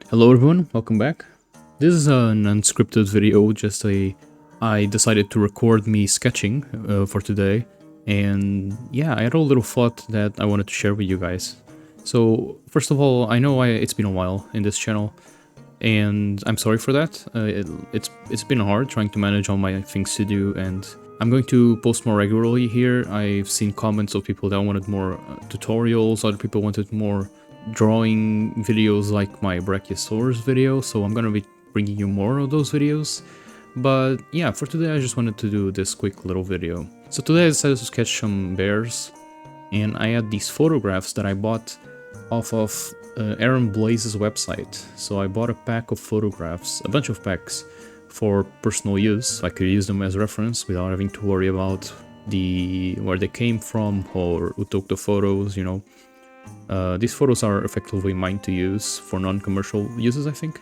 Hello everyone, welcome back. This is an unscripted video, I decided to record me sketching for today, and yeah, I had a little thought that I wanted to share with you guys. So, first of all, I know it's been a while in this channel, and I'm sorry for that. It's been hard trying to manage all my things to do, and I'm going to post more regularly here. I've seen comments of people that wanted more tutorials, other people wanted more drawing videos like my Brachiosaurus video, so I'm gonna be bringing you more of those videos. But yeah, for today I just wanted to do this quick little video. So today I decided to sketch some bears, and I had these photographs that I bought off of Aaron Blaze's website. So I bought a pack of photographs, a bunch of packs for personal use. I could use them as reference without having to worry about where they came from or who took the photos, you know. These photos are effectively mine to use for non-commercial uses, I think.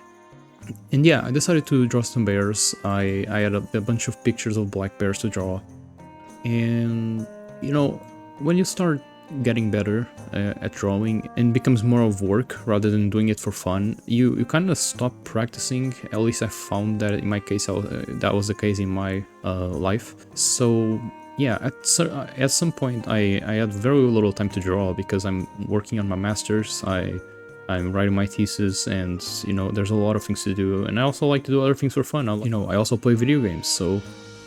And yeah, I decided to draw some bears. I had a bunch of pictures of black bears to draw. And, you know, when you start getting better at drawing and becomes more of work rather than doing it for fun, you kind of stop practicing. At least I found that in my case, that was the case in my life. So yeah, at some point I had very little time to draw because I'm working on my master's, I'm writing my thesis, and you know, there's a lot of things to do, and I also like to do other things for fun. I also play video games,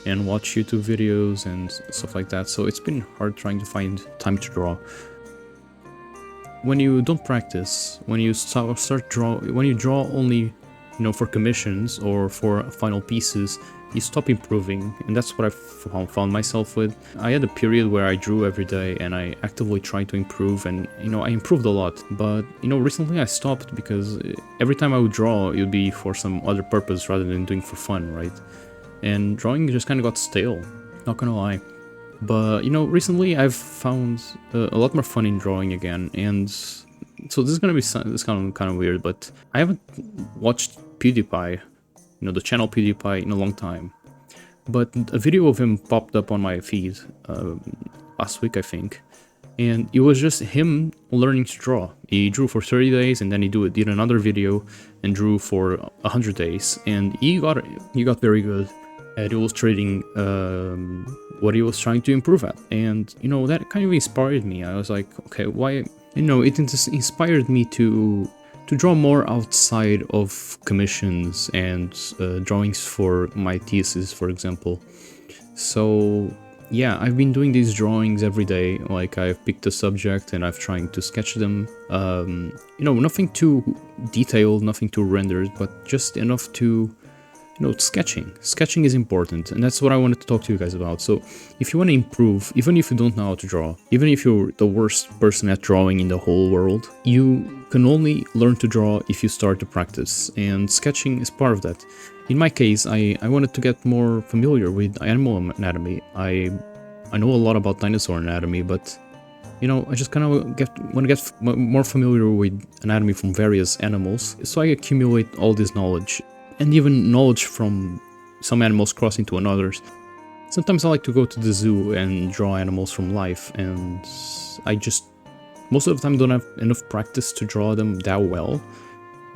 and watch YouTube videos and stuff like that, so it's been hard trying to find time to draw. When you don't practice, when you when you draw only, you know, for commissions or for final pieces, you stop improving, and that's what I found myself with. I had a period where I drew every day and I actively tried to improve, and you know, I improved a lot. But you know, recently I stopped because every time I would draw, it would be for some other purpose rather than doing for fun, right? And drawing just kind of got stale, not gonna lie. But you know, recently I've found a lot more fun in drawing again, and so this is gonna be kind of weird, but I haven't watched PewDiePie, you know, the channel PewDiePie, in a long time. But a video of him popped up on my feed last week, I think, and it was just him learning to draw. He drew for 30 days, and then he did another video and drew for 100 days, and he got very good at illustrating what he was trying to improve at. And you know, that kind of inspired me. I was like, okay, why? You know, it inspired me to draw more outside of commissions and drawings for my thesis, for example. So yeah, I've been doing these drawings every day. Like, I've picked a subject and I've tried to sketch them. You know, nothing too detailed, nothing too rendered, but just enough to, you know, sketching. Sketching is important, and that's what I wanted to talk to you guys about. So if you want to improve, even if you don't know how to draw, even if you're the worst person at drawing in the whole world, you can only learn to draw if you start to practice, and sketching is part of that. In my case, I wanted to get more familiar with animal anatomy. I know a lot about dinosaur anatomy, but you know, I just kind of want to get more familiar with anatomy from various animals, so I accumulate all this knowledge, and even knowledge from some animals crossing to others. Sometimes I like to go to the zoo and draw animals from life, and I just most of the time don't have enough practice to draw them that well.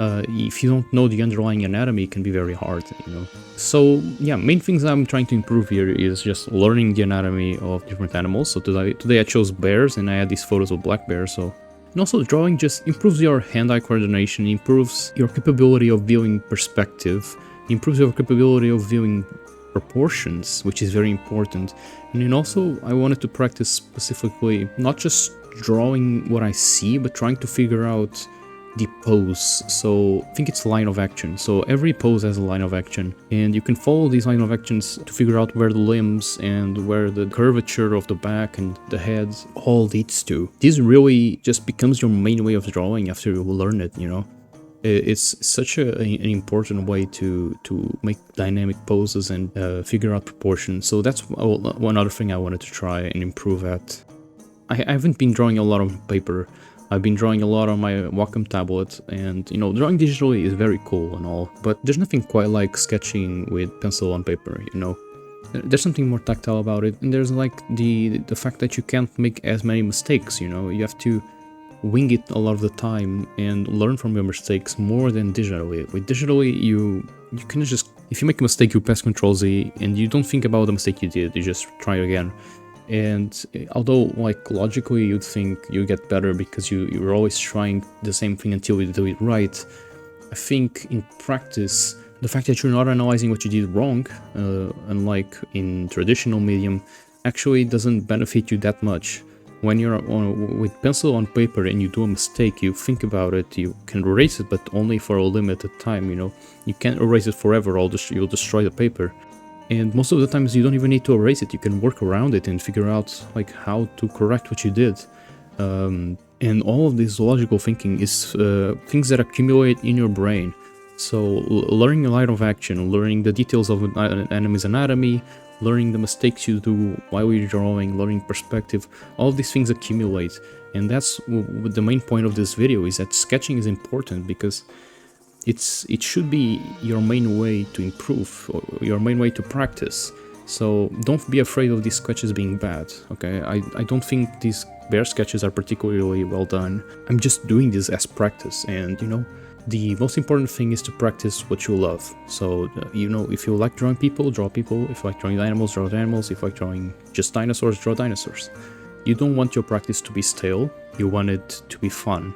If you don't know the underlying anatomy, it can be very hard, you know. So yeah, main things I'm trying to improve here is just learning the anatomy of different animals. So today I chose bears, and I had these photos of black bears, so. And also, drawing just improves your hand-eye coordination, improves your capability of viewing perspective, improves your capability of viewing proportions, which is very important. And then also, I wanted to practice specifically not just drawing what I see, but trying to figure out the pose. So I think it's line of action. So every pose has a line of action, and you can follow these line of actions to figure out where the limbs and where the curvature of the back and the head all leads to. This really just becomes your main way of drawing after you learn it, you know. It's such an important way to make dynamic poses and figure out proportions. So that's one other thing I wanted to try and improve at. I haven't been drawing a lot on paper. I've been drawing a lot on my Wacom tablet, and you know, drawing digitally is very cool and all, but there's nothing quite like sketching with pencil on paper, you know. There's something more tactile about it, and there's like the fact that you can't make as many mistakes, you know. You have to wing it a lot of the time and learn from your mistakes more than digitally. With digitally, you can just, if you make a mistake, you press Ctrl Z and you don't think about the mistake you did, you just try again. And although like logically you'd think you get better because you're always trying the same thing until you do it right, I think in practice, the fact that you're not analyzing what you did wrong, unlike in traditional medium, actually doesn't benefit you that much. When you're with pencil on paper and you do a mistake, you think about it, you can erase it, but only for a limited time, you know. You can't erase it forever, or you'll destroy the paper. And most of the times you don't even need to erase it, you can work around it and figure out like how to correct what you did. And all of this logical thinking is things that accumulate in your brain. So learning a line of action, learning the details of an enemy's anatomy, learning the mistakes you do while you're drawing, learning perspective, all of these things accumulate. And that's the main point of this video, is that sketching is important because it should be your main way to improve, or your main way to practice. So don't be afraid of these sketches being bad, okay? I don't think these bear sketches are particularly well done. I'm just doing this as practice, and you know, the most important thing is to practice what you love. So, you know, if you like drawing people, draw people. If you like drawing animals, draw animals. If you like drawing just dinosaurs, draw dinosaurs. You don't want your practice to be stale, you want it to be fun.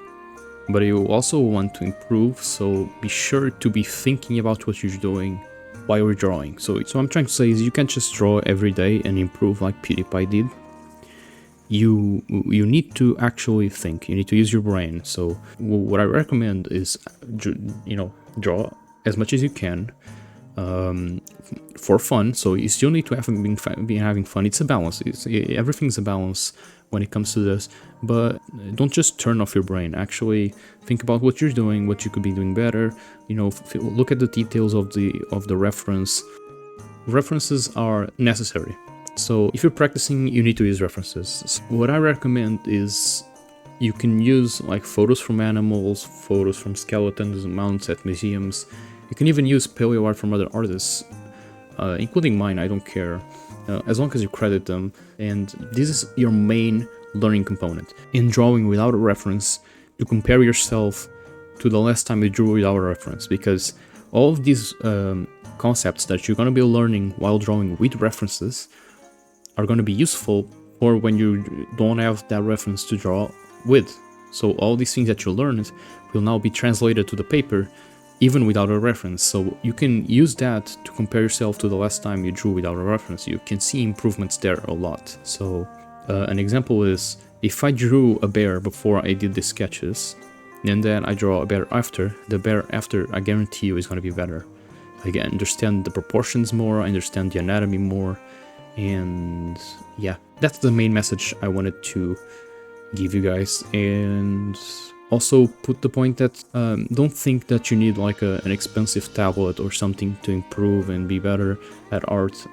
But you also want to improve, so be sure to be thinking about what you're doing while you're drawing. So what I'm trying to say is you can't just draw every day and improve like PewDiePie did. You need to actually think, you need to use your brain. So what I recommend is, you know, draw as much as you can for fun. So you still need to be having fun. It's a balance. Everything's a balance when it comes to this, but don't just turn off your brain. Actually think about what you're doing, what you could be doing better. You know, look at the details of the reference. References are necessary. So if you're practicing, you need to use references. So what I recommend is you can use like photos from animals, photos from skeletons, mounts at museums. You can even use paleo art from other artists, including mine, I don't care, as long as you credit them. And this is your main learning component. In drawing without a reference, you compare yourself to the last time you drew without a reference, because all of these concepts that you're going to be learning while drawing with references are going to be useful for when you don't have that reference to draw with. So all these things that you learned will now be translated to the paper even without a reference. So you can use that to compare yourself to the last time you drew without a reference. You can see improvements there a lot. So an example is, if I drew a bear before I did the sketches, and then I draw a bear after, the bear after, I guarantee you, is going to be better. I understand the proportions more, I understand the anatomy more, and yeah, that's the main message I wanted to give you guys. And also put the point that don't think that you need like an expensive tablet or something to improve and be better at art.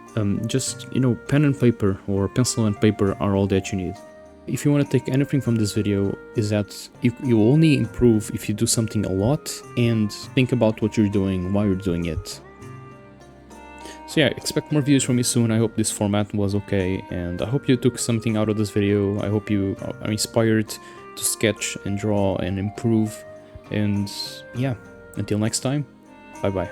Just, you know, pen and paper or pencil and paper are all that you need. If you want to take anything from this video, is that you only improve if you do something a lot and think about what you're doing while you're doing it. So yeah, expect more videos from me soon. I hope this format was okay, and I hope you took something out of this video. I hope you are inspired to sketch and draw and improve. And yeah, until next time, bye bye.